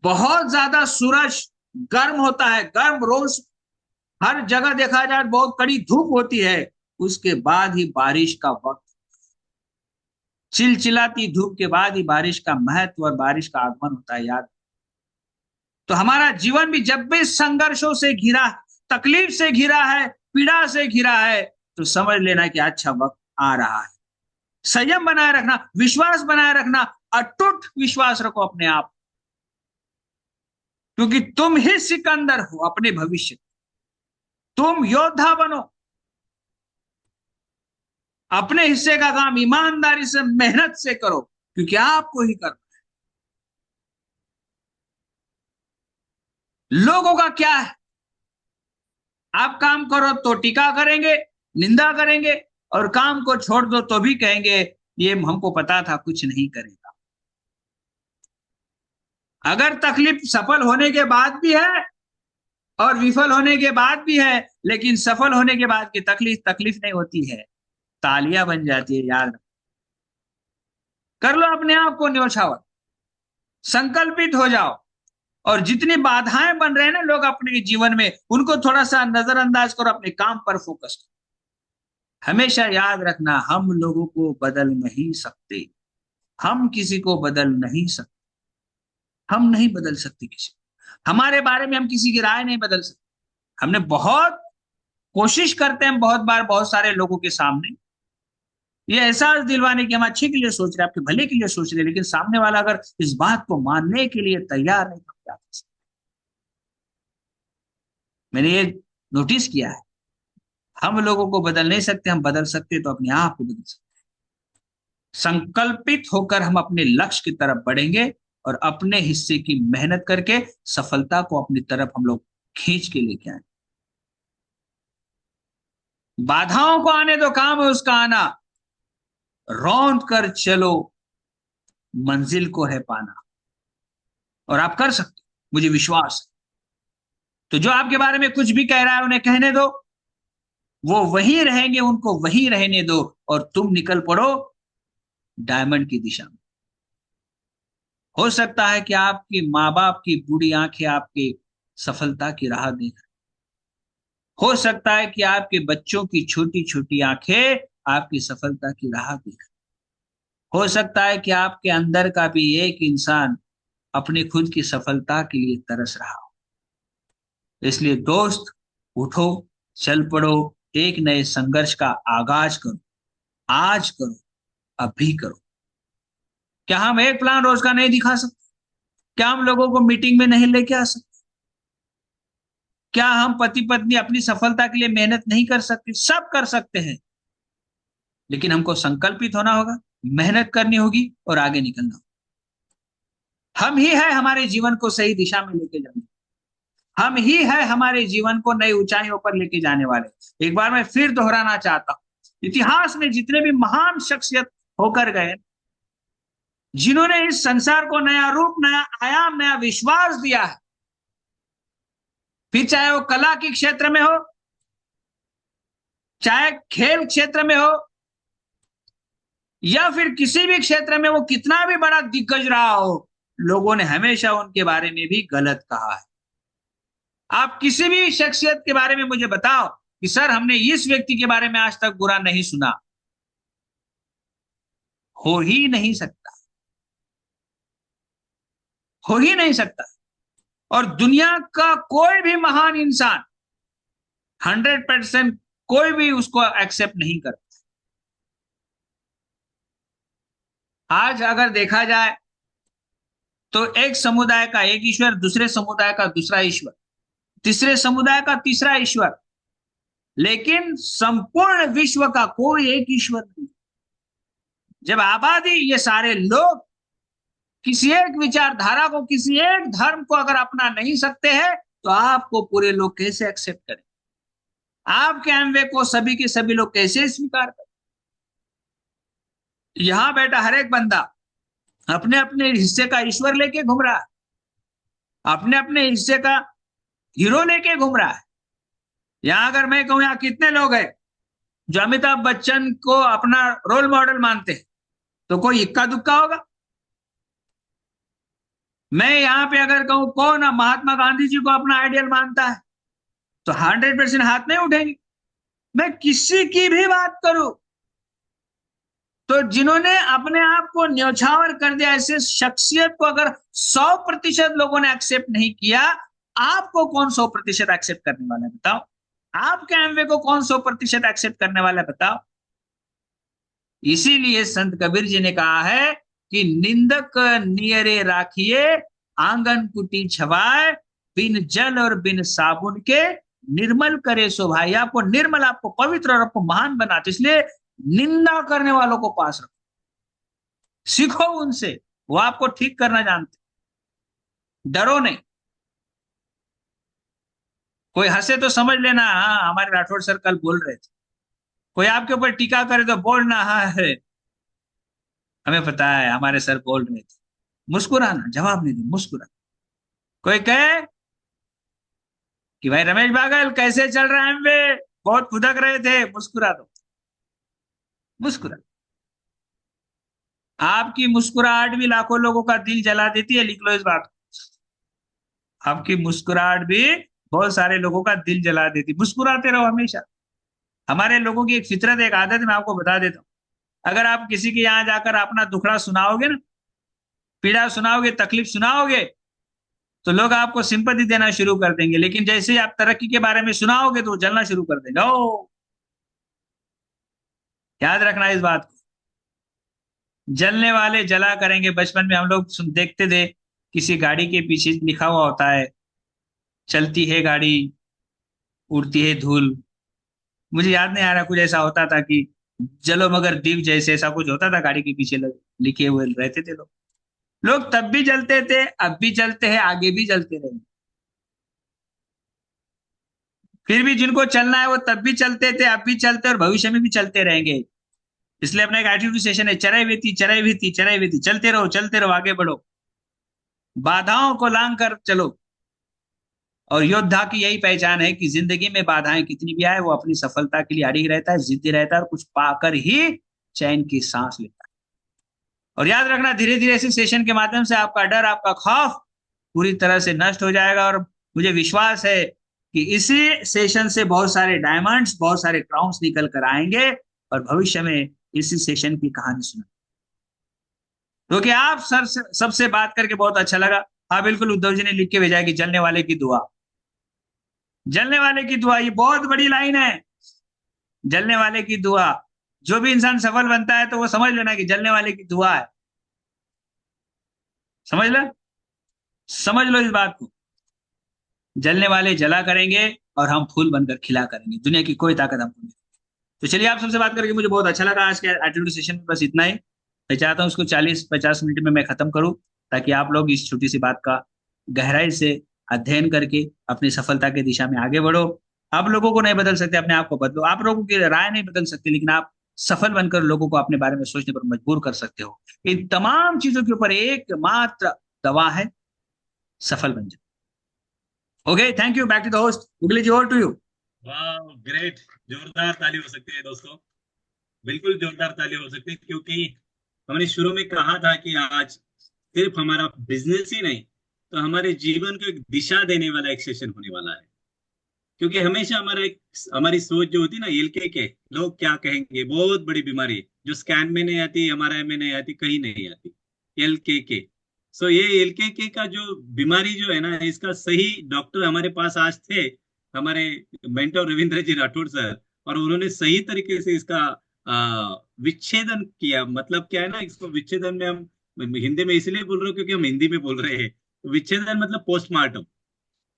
बहुत ज्यादा सूरज गर्म होता है, गर्म रोज हर जगह देखा जाए बहुत कड़ी धूप होती है, उसके बाद ही बारिश का वक्त, चिलचिलाती धूप के बाद ही बारिश का महत्व और बारिश का आगमन होता है। याद, तो हमारा जीवन भी जब भी संघर्षों से घिरा, तकलीफ से घिरा है, पीड़ा से घिरा है, तो समझ लेना कि अच्छा वक्त आ रहा है। संयम बनाए रखना, विश्वास बनाए रखना, अटूट विश्वास रखो अपने आप, क्योंकि तुम ही सिकंदर हो अपने भविष्य। तुम योद्धा बनो, अपने हिस्से का काम ईमानदारी से मेहनत से करो, क्योंकि आपको ही करना। लोगों का क्या है, आप काम करो तो टीका करेंगे, निंदा करेंगे, और काम को छोड़ दो तो भी कहेंगे ये हमको पता था कुछ नहीं करेगा। अगर तकलीफ सफल होने के बाद भी है और विफल होने के बाद भी है, लेकिन सफल होने के बाद की तकलीफ तकलीफ नहीं होती है, तालियां बन जाती है। याद कर लो अपने आप को न्योछावर, संकल्पित हो जाओ, और जितनी बाधाएं बन रहे हैं ना लोग अपने जीवन में, उनको थोड़ा सा नजरअंदाज करो, अपने काम पर फोकस करो। हमेशा याद रखना, हम लोगों को बदल नहीं सकते, हम किसी को बदल नहीं सकते, हम नहीं बदल सकते किसी को। हमारे बारे में हम किसी की राय नहीं बदल सकते। हमने बहुत कोशिश करते हैं बहुत बार, बहुत सारे लोगों के सामने ये एहसास दिलवाने की हम अच्छे के लिए सोच रहे हैं, आपके भले के लिए सोच रहे हैं, लेकिन सामने वाला अगर इस बात को मानने के लिए तैयार नहीं, तो क्या कर सकते। मैंने ये नोटिस किया है, हम लोगों को बदल नहीं सकते, हम बदल सकते तो अपने आप को बदल सकते। संकल्पित होकर हम अपने लक्ष्य की तरफ बढ़ेंगे, और अपने हिस्से की मेहनत करके सफलता को अपनी तरफ हम लोग खींच के लेके आए। बाधाओं को आने दो, काम है उसका आना, रौंद कर चलो, मंजिल को है पाना। और आप कर सकते, मुझे विश्वास है। तो जो आपके बारे में कुछ भी कह रहा है उन्हें कहने दो, वो वहीं रहेंगे, उनको वहीं रहने दो, और तुम निकल पड़ो डायमंड की दिशा में। हो सकता है कि आपकी माँ बाप की बूढ़ी आंखें आपकी सफलता की राह देख, हो सकता है कि आपके बच्चों की छोटी छोटी आंखें आपकी सफलता की राह देख, हो सकता है कि आपके अंदर का भी एक इंसान अपनी खुद की सफलता के लिए तरस रहा हो। इसलिए दोस्त, उठो, चल पड़ो, एक नए संघर्ष का आगाज करो, आज करो, अभी करो। क्या हम एक प्लान रोज का नहीं दिखा सकते? क्या हम लोगों को मीटिंग में नहीं लेके आ सकते? क्या हम पति पत्नी अपनी सफलता के लिए मेहनत नहीं कर सकते? सब कर सकते हैं, लेकिन हमको संकल्पित होना होगा, मेहनत करनी होगी, और आगे निकलना होगा। हम ही है हमारे जीवन को सही दिशा में लेके जाने, हम ही है हमारे जीवन को नई ऊंचाइयों पर लेके जाने वाले। एक बार मैं फिर दोहराना चाहता हूं, इतिहास में जितने भी महान शख्सियत होकर गए, जिन्होंने इस संसार को नया रूप, नया आयाम, नया विश्वास दिया है, फिर चाहे वो कला के क्षेत्र में हो, चाहे खेल क्षेत्र में हो, या फिर किसी भी क्षेत्र में वो कितना भी बड़ा दिग्गज रहा हो, लोगों ने हमेशा उनके बारे में भी गलत कहा है। आप किसी भी शख्सियत के बारे में मुझे बताओ कि सर हमने इस व्यक्ति के बारे में आज तक बुरा नहीं सुना, हो ही नहीं सकता, हो ही नहीं सकता। और दुनिया का कोई भी महान इंसान 100% कोई भी उसको एक्सेप्ट नहीं करता। आज अगर देखा जाए तो एक समुदाय का एक ईश्वर, दूसरे समुदाय का दूसरा ईश्वर, तीसरे समुदाय का तीसरा ईश्वर, लेकिन संपूर्ण विश्व का कोई एक ईश्वर नहीं। जब आबादी, ये सारे लोग किसी एक विचारधारा को, किसी एक धर्म को अगर अपना नहीं सकते हैं, तो आपको पूरे लोग कैसे एक्सेप्ट करें? आपके एमवे को सभी के सभी लोग कैसे स्वीकार करें? यहां बैठा हर एक बंदा अपने अपने हिस्से का ईश्वर लेके घूम रहा है, अपने अपने हिस्से का हीरो लेके घूम रहा है। यहां अगर मैं कहूं, यहां कितने लोग हैं जो अमिताभ बच्चन को अपना रोल मॉडल मानते हैं? तो कोई इक्का दुक्का होगा। मैं यहां पे अगर कहूं कौन महात्मा गांधी जी को अपना आइडियल मानता है, तो 100% हाथ नहीं उठेंगे। मैं किसी की भी बात करूं, तो जिन्होंने अपने आप को न्यौछावर कर दिया, ऐसे शख्सियत को अगर 100% लोगों ने एक्सेप्ट नहीं किया, आपको कौन 100% एक्सेप्ट करने वाला है बताओ? आपके एमवे को कौन 100% एक्सेप्ट करने वाला है बताओ? इसीलिए संत कबीर जी ने कहा है कि निंदक नियरे राखिए, आंगन कुटी छवाए, बिन जल और बिन साबुन के, निर्मल करे सो भाई। आपको निर्मल, आपको पवित्र और आपको महान बनाते, इसलिए निंदा करने वालों को पास रखो, सीखो उनसे, वो आपको ठीक करना जानते। डरो नहीं। कोई हंसे तो समझ लेना, हाँ हमारे राठौड़ सर कल बोल रहे थे। कोई आपके ऊपर टीका करे तो बोलना, हाँ है हमें पता है हमारे सर बोल रहे थे। मुस्कुराना, जवाब नहीं दी, मुस्कुरा। कोई कहे कि भाई रमेश बागल कैसे चल रहा है एमवे, बहुत फुदक रहे थे, मुस्कुरा दो, मुस्कुरा। आपकी मुस्कुराहट भी लाखों लोगों का दिल जला देती है, लिख लो इस बात को। आपकी मुस्कुराहट भी बहुत सारे लोगों का दिल जला देती। मुस्कुराते रहो हमेशा। हमारे लोगों की एक फितरत, एक आदत मैं आपको बता देता हूँ। अगर आप किसी के यहाँ जाकर अपना दुखड़ा सुनाओगे ना, पीड़ा सुनाओगे, तकलीफ सुनाओगे, तो लोग आपको सिंपैथी देना शुरू कर देंगे, लेकिन जैसे ही आप तरक्की के बारे में सुनाओगे तो वो जलना शुरू कर देंगे। ओ, याद रखना इस बात को। जलने वाले जला करेंगे। बचपन में हम लोग देखते थे, किसी गाड़ी के पीछे लिखा हुआ होता है, चलती है गाड़ी, उड़ती है धूल। मुझे याद नहीं आ रहा, कुछ ऐसा होता था कि जलो मगर दीप जैसे, ऐसा कुछ होता था गाड़ी के पीछे लिखे हुए रहते थे लोग। लोग तब भी जलते थे, अब भी जलते हैं, आगे भी जलते रहेंगे। फिर भी जिनको चलना है वो तब भी चलते थे, अब भी चलते और भविष्य में भी चलते रहेंगे। इसलिए अपना एक एटीट्यूड सेशन है, चराई वेती चराई वेती चराई वेती, चलते रहो, आगे बढ़ो, बाधाओं को लांग कर चलो। और योद्धा की यही पहचान है कि जिंदगी में बाधाएं कितनी भी आए, वो अपनी सफलता के लिए अड़िग रहता है, जिद्दी रहता है, और कुछ पाकर ही चैन की सांस लेता है। और याद रखना, धीरे धीरे इस सेशन के माध्यम से आपका डर, आपका खौफ पूरी तरह से नष्ट हो जाएगा। और मुझे विश्वास है कि इसी सेशन से बहुत सारे डायमंड्स, बहुत सारे क्राउन्स निकल कर आएंगे, और भविष्य में इसी सेशन की कहानी सुना। क्योंकि आप सर सबसे बात करके बहुत अच्छा लगा। हाँ बिल्कुल, उद्धव जी ने लिख के भेजा है कि जलने वाले की दुआ, जलने वाले की दुआ, ये बहुत बड़ी लाइन है। जलने वाले की दुआ, जो भी इंसान सफल बनता है तो वो समझ लेना कि जलने वाले की दुआ है। समझ ले, समझ लो इस बात को। जलने वाले जला करेंगे और हम फूल बनकर खिला करेंगे, दुनिया की कोई ताकत हमको नहीं। तो चलिए, आप सबसे बात करके मुझे बहुत अच्छा लगा। आज के एटीट्यूड सेशन में बस इतना ही। मैं चाहता हूँ इसको 40-50 मिनट में मैं खत्म करूँ, ताकि आप लोग इस छोटी सी बात का गहराई से अध्ययन करके अपनी सफलता की दिशा में आगे बढ़ो। आप लोगों को नहीं बदल सकते, अपने आप को बदलो। आप लोगों की राय नहीं बदल सकते, लेकिन आप सफल बनकर लोगों को अपने बारे में सोचने पर मजबूर कर सकते हो। इन तमाम चीजों के ऊपर एकमात्र दवा है, सफल बन जाओ। Okay, thank you. Back to the host, Googly ji, over to you. वाह, ग्रेट। जोरदार ताली हो सकती है दोस्तों, बिल्कुल जोरदार ताली हो सकती है, क्योंकि हमने शुरू में कहा था कि आज सिर्फ हमारा बिजनेस ही नहीं, तो हमारे जीवन को एक दिशा देने वाला एक सेशन होने वाला है। क्योंकि हमेशा हमारी सोच जो होती है ना, एलके के लोग क्या कहेंगे, बहुत बड़ी बीमारी जो स्कैन में नहीं आती, एमआरआई में नहीं आती, कहीं नहीं आती, एलके। सो ये एलके का जो बीमारी जो है ना, इसका सही डॉक्टर हमारे पास आज थे, हमारे मेंटर रविंद्र जी राठौड़ सर। और उन्होंने सही तरीके से इसका विच्छेदन किया। मतलब क्या है ना, इसको विच्छेदन में हम हिंदी में इसलिए बोल रहा हूँ क्योंकि हम हिंदी में बोल रहे हैं। विच्छेदन मतलब पोस्टमार्टम।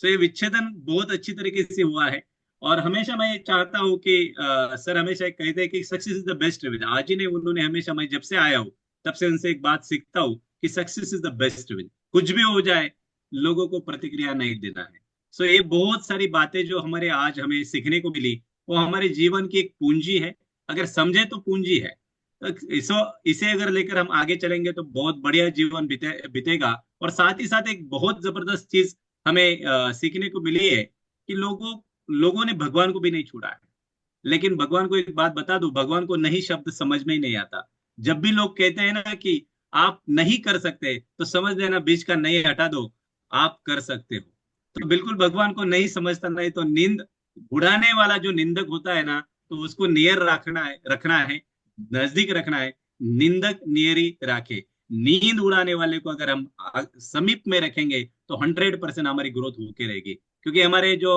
तो ये विच्छेदन बहुत अच्छी तरीके से हुआ है। और हमेशा मैं चाहता हूँ कि सर हमेशा एक कहते हैं कि success is the best win. आज ही नहीं, उन्होंने हमेशा, मैं जब से आया हूँ तब से उनसे एक बात सीखता हूँ कि success is the best win. कुछ भी हो जाए, लोगों को प्रतिक्रिया नहीं देना है। सो ये बहुत सारी बातें जो हमारे आज हमें सीखने को मिली, वो हमारे जीवन की एक पूंजी है। अगर समझे तो पूंजी है। तो इसे अगर लेकर हम आगे चलेंगे तो बहुत बढ़िया जीवन बीतेगा। और साथ ही साथ एक बहुत जबरदस्त चीज हमें सीखने को मिली है कि लोगों लोगों ने भगवान को भी नहीं छोड़ा है। लेकिन भगवान को एक बात बता दूं, भगवान को नहीं शब्द समझ में ही नहीं आता। जब भी लोग कहते हैं ना कि आप नहीं कर सकते, तो समझ लेना बीच का नहीं हटा दो, आप कर सकते हो। तो बिल्कुल भगवान को नहीं समझता, नहीं तो नींद उड़ाने वाला जो निंदक होता है ना, तो उसको नियर रखना है, नजदीक रखना है। निंदक नियरी राखे। नींद उड़ाने वाले को अगर हम समीप में रखेंगे तो 100% हमारी ग्रोथ होके रहेगी। क्योंकि हमारे जो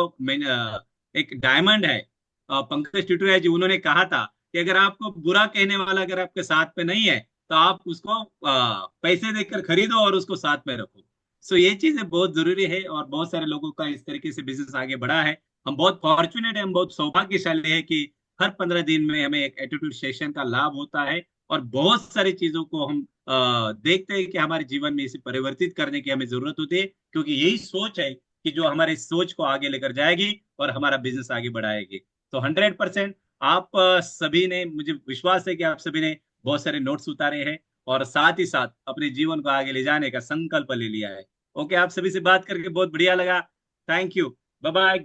एक डायमंड है, पंकज टिटोया जी, उन्होंने कहा था कि अगर आपको बुरा कहने वाला अगर आपके साथ में नहीं है, तो आप उसको पैसे देकर खरीदो और उसको साथ में रखो। सो ये चीजें बहुत जरूरी है। और बहुत सारे लोगों का इस तरीके से बिजनेस आगे बढ़ा है। हम बहुत फॉर्चुनेट है, हम बहुत सौभाग्यशाली है कि हर 15 दिन में हमें एक एटीट्यूड सेशन का लाभ होता है। और बहुत सारी चीजों को हम देखते हैं कि हमारे जीवन में इसे परिवर्तित करने की हमें जरूरत होती है, क्योंकि यही सोच है कि जो हमारे सोच को आगे लेकर जाएगी और हमारा बिजनेस आगे बढ़ाएगी। तो 100% आप सभी ने, मुझे विश्वास है कि आप सभी ने बहुत सारे नोट्स उतारे हैं और साथ ही साथ अपने जीवन को आगे ले जाने का संकल्प ले लिया है। ओके, आप सभी से बात करके बहुत बढ़िया लगा। Thank you. Bye bye.